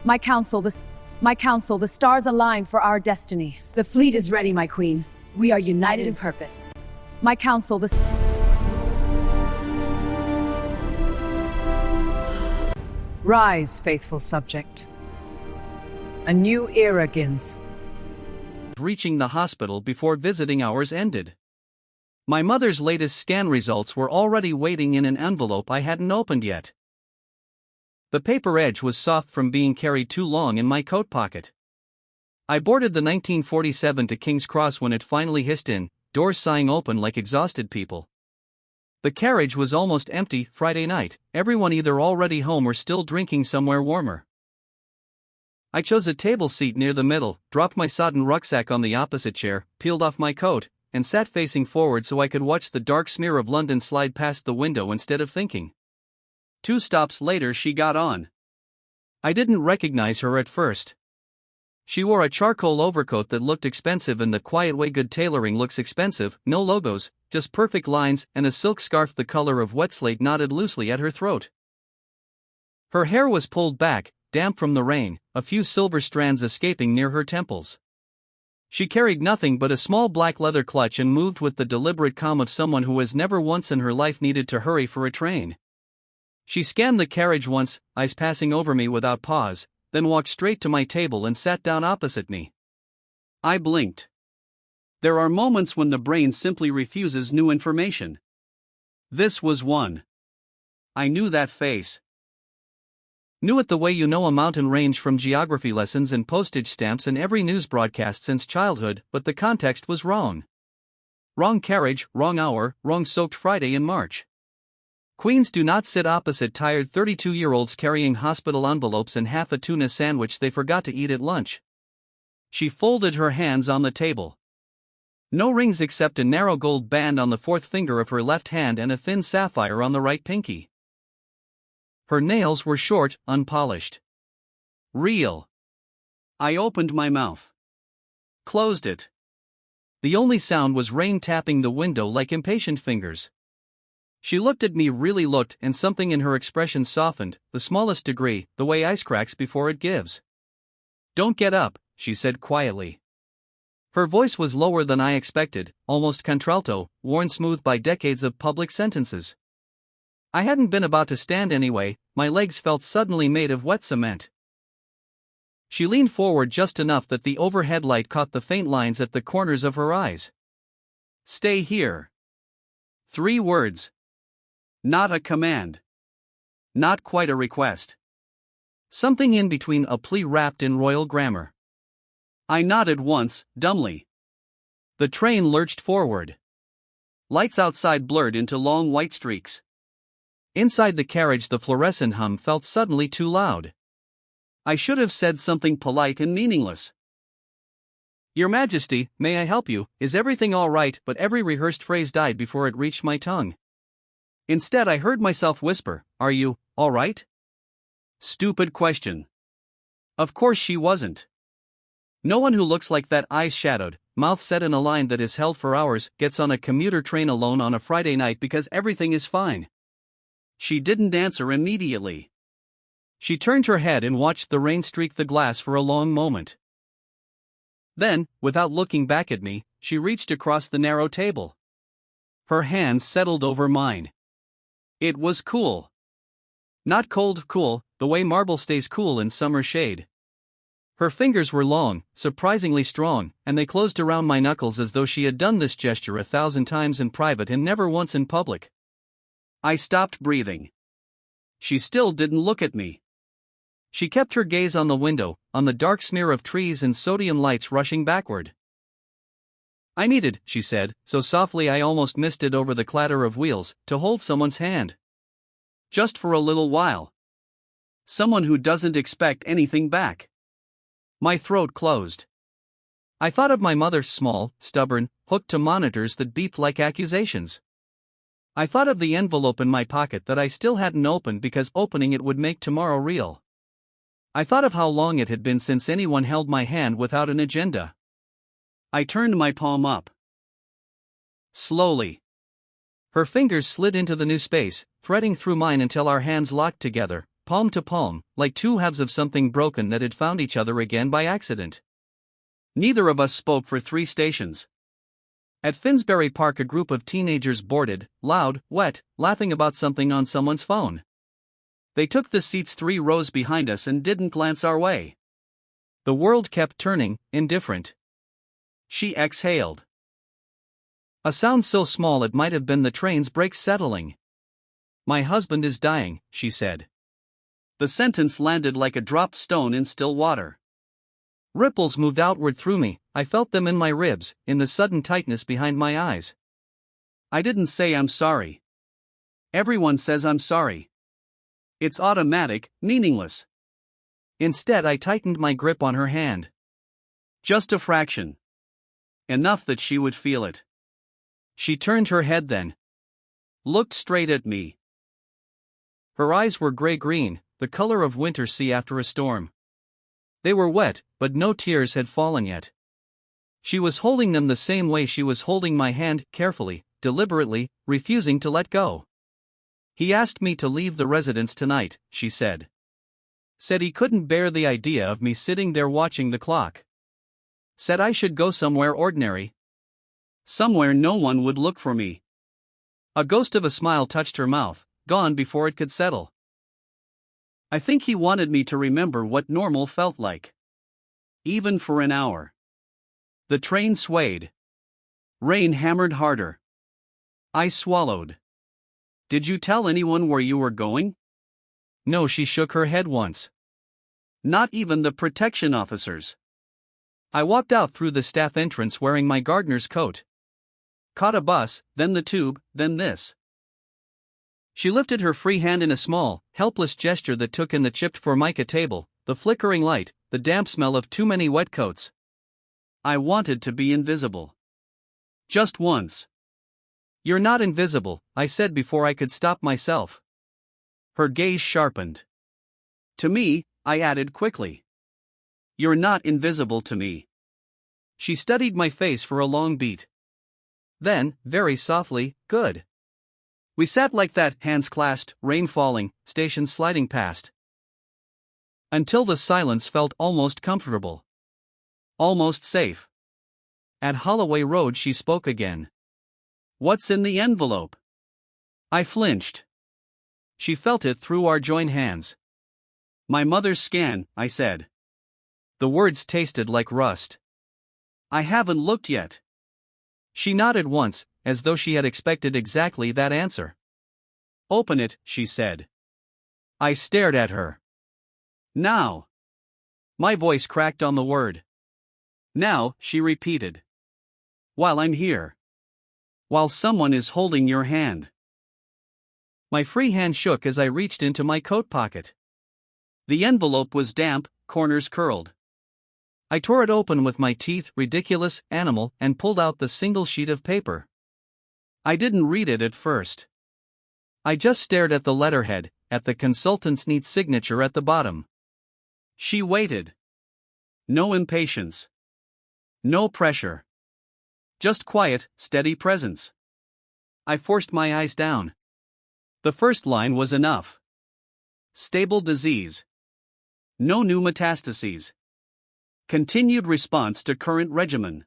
My counsel, the stars align for our destiny. The fleet is ready, my queen. We are united in purpose. My counsel, Rise, faithful subject. A new era begins. Reaching the hospital before visiting hours ended. My mother's latest scan results were already waiting in an envelope I hadn't opened yet. The paper edge was soft from being carried too long in my coat pocket. I boarded the 1947 to King's Cross when it finally hissed in, doors sighing open like exhausted people. The carriage was almost empty Friday night, everyone either already home or still drinking somewhere warmer. I chose a table seat near the middle, dropped my sodden rucksack on the opposite chair, peeled off my coat, and sat facing forward so I could watch the dark smear of London slide past the window instead of thinking. 2 stops later she got on. I didn't recognize her at first. She wore a charcoal overcoat that looked expensive in the quiet way good tailoring looks expensive, no logos, just perfect lines, and a silk scarf the color of wet slate knotted loosely at her throat. Her hair was pulled back, damp from the rain, a few silver strands escaping near her temples. She carried nothing but a small black leather clutch and moved with the deliberate calm of someone who has never once in her life needed to hurry for a train. She scanned the carriage once, eyes passing over me without pause, then walked straight to my table and sat down opposite me. I blinked. There are moments when the brain simply refuses new information. This was one. I knew that face. Knew it the way you know a mountain range from geography lessons and postage stamps and every news broadcast since childhood, but the context was wrong. Wrong carriage, wrong hour, wrong soaked Friday in March. Queens do not sit opposite tired 32-year-olds carrying hospital envelopes and half a tuna sandwich they forgot to eat at lunch. She folded her hands on the table. No rings except a narrow gold band on the 4th finger of her left hand and a thin sapphire on the right pinky. Her nails were short, unpolished. Real. I opened my mouth. Closed it. The only sound was rain tapping the window like impatient fingers. She looked at me, really looked, and something in her expression softened, the smallest degree, the way ice cracks before it gives. Don't get up, she said quietly. Her voice was lower than I expected, almost contralto, worn smooth by decades of public sentences. I hadn't been about to stand anyway, my legs felt suddenly made of wet cement. She leaned forward just enough that the overhead light caught the faint lines at the corners of her eyes. Stay here. 3 words. Not a command. Not quite a request. Something in between a plea wrapped in royal grammar. I nodded once, dumbly. The train lurched forward. Lights outside blurred into long white streaks. Inside the carriage the fluorescent hum felt suddenly too loud. I should have said something polite and meaningless. Your Majesty, may I help you, is everything all right? But every rehearsed phrase died before it reached my tongue. Instead I heard myself whisper, are you, all right? Stupid question. Of course she wasn't. No one who looks like that, eyes shadowed, mouth set in a line that is held for hours, gets on a commuter train alone on a Friday night because everything is fine. She didn't answer immediately. She turned her head and watched the rain streak the glass for a long moment. Then, without looking back at me, she reached across the narrow table. Her hands settled over mine. It was cool. Not cold cool, the way marble stays cool in summer shade. Her fingers were long, surprisingly strong, and they closed around my knuckles as though she had done this gesture 1,000 times in private and never once in public. I stopped breathing. She still didn't look at me. She kept her gaze on the window, on the dark smear of trees and sodium lights rushing backward. I needed, she said, so softly I almost missed it over the clatter of wheels, to hold someone's hand. Just for a little while. Someone who doesn't expect anything back. My throat closed. I thought of my mother, small, stubborn, hooked to monitors that beeped like accusations. I thought of the envelope in my pocket that I still hadn't opened because opening it would make tomorrow real. I thought of how long it had been since anyone held my hand without an agenda. I turned my palm up. Slowly. Her fingers slid into the new space, threading through mine until our hands locked together, palm to palm, like two halves of something broken that had found each other again by accident. Neither of us spoke for 3 stations. At Finsbury Park, a group of teenagers boarded, loud, wet, laughing about something on someone's phone. They took the seats 3 rows behind us and didn't glance our way. The world kept turning, indifferent. She exhaled. A sound so small it might have been the train's brakes settling. "My husband is dying," she said. The sentence landed like a dropped stone in still water. Ripples moved outward through me, I felt them in my ribs, in the sudden tightness behind my eyes. I didn't say I'm sorry. Everyone says I'm sorry. It's automatic, meaningless. Instead, I tightened my grip on her hand. Just a fraction. Enough that she would feel it. She turned her head then. Looked straight at me. Her eyes were gray-green, the color of winter sea after a storm. They were wet, but no tears had fallen yet. She was holding them the same way she was holding my hand, carefully, deliberately, refusing to let go. "He asked me to leave the residence tonight," she said. "Said he couldn't bear the idea of me sitting there watching the clock. Said I should go somewhere ordinary. Somewhere no one would look for me." A ghost of a smile touched her mouth, gone before it could settle. I think he wanted me to remember what normal felt like. Even for an hour. The train swayed. Rain hammered harder. I swallowed. "Did you tell anyone where you were going?" "No," she shook her head once. "Not even the protection officers." I walked out through the staff entrance wearing my gardener's coat. Caught a bus, then the tube, then this. She lifted her free hand in a small, helpless gesture that took in the chipped formica table, the flickering light, the damp smell of too many wet coats. I wanted to be invisible. Just once. "You're not invisible," I said before I could stop myself. Her gaze sharpened. "To me," I added quickly. "You're not invisible to me." She studied my face for a long beat. Then, very softly, "Good." We sat like that, hands clasped, rain falling, stations sliding past. Until the silence felt almost comfortable. Almost safe. At Holloway Road she spoke again. "What's in the envelope?" I flinched. She felt it through our joined hands. "My mother's scan," I said. The words tasted like rust. "I haven't looked yet." She nodded once, as though she had expected exactly that answer. "Open it," she said. I stared at her. "Now." My voice cracked on the word. "Now," she repeated. "While I'm here. While someone is holding your hand." My free hand shook as I reached into my coat pocket. The envelope was damp, corners curled. I tore it open with my teeth, ridiculous, animal, and pulled out the single sheet of paper. I didn't read it at first. I just stared at the letterhead, at the consultant's neat signature at the bottom. She waited. No impatience. No pressure. Just quiet, steady presence. I forced my eyes down. The first line was enough. Stable disease. No new metastases. Continued response to current regimen.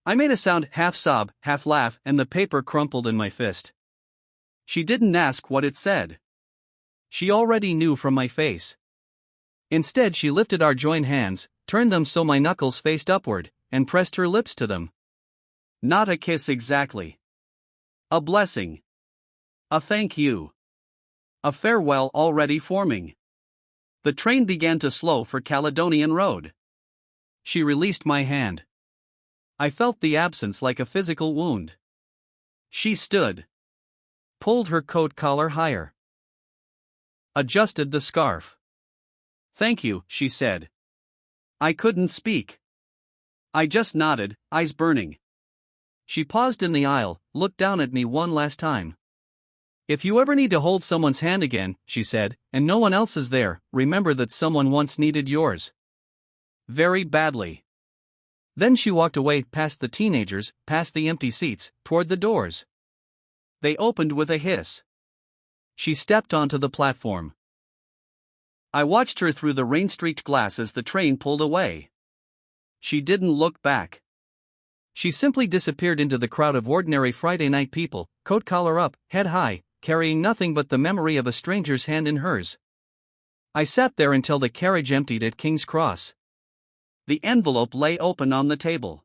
I made a sound, half sob, half laugh, and the paper crumpled in my fist. She didn't ask what it said. She already knew from my face. Instead, she lifted our joined hands, turned them so my knuckles faced upward, and pressed her lips to them. Not a kiss exactly. A blessing. A thank you. A farewell already forming. The train began to slow for Caledonian Road. She released my hand. I felt the absence like a physical wound. She stood. Pulled her coat collar higher. Adjusted the scarf. "Thank you," she said. I couldn't speak. I just nodded, eyes burning. She paused in the aisle, looked down at me one last time. "If you ever need to hold someone's hand again," she said, "and no one else is there, remember that someone once needed yours. Very badly." Then she walked away, past the teenagers, past the empty seats, toward the doors. They opened with a hiss. She stepped onto the platform. I watched her through the rain-streaked glass as the train pulled away. She didn't look back. She simply disappeared into the crowd of ordinary Friday night people, coat collar up, head high, carrying nothing but the memory of a stranger's hand in hers. I sat there until the carriage emptied at King's Cross. The envelope lay open on the table.